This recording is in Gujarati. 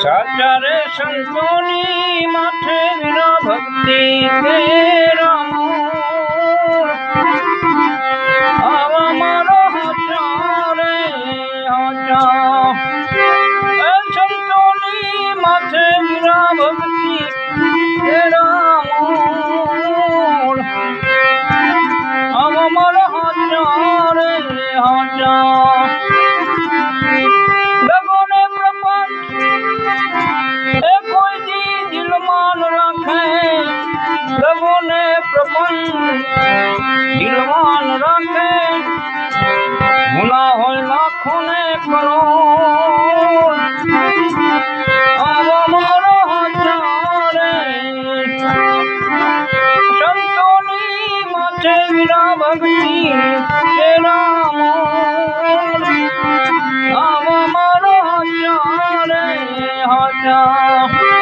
સાચા રે સંતોની માથે વિના ભક્તિ કે રામ આવા મારો હાચા રે હાચા સંતોની માથે વિના ભક્તિ કે રામ આવા મારો હાચા રે હાચા દિલવાન રાખે ગુના હોય લાખો ને કરો આવો મારો હાચા રે સંતોની માથે વિના ભક્તિ કે રામ આવો મારો હાચા રે હાચા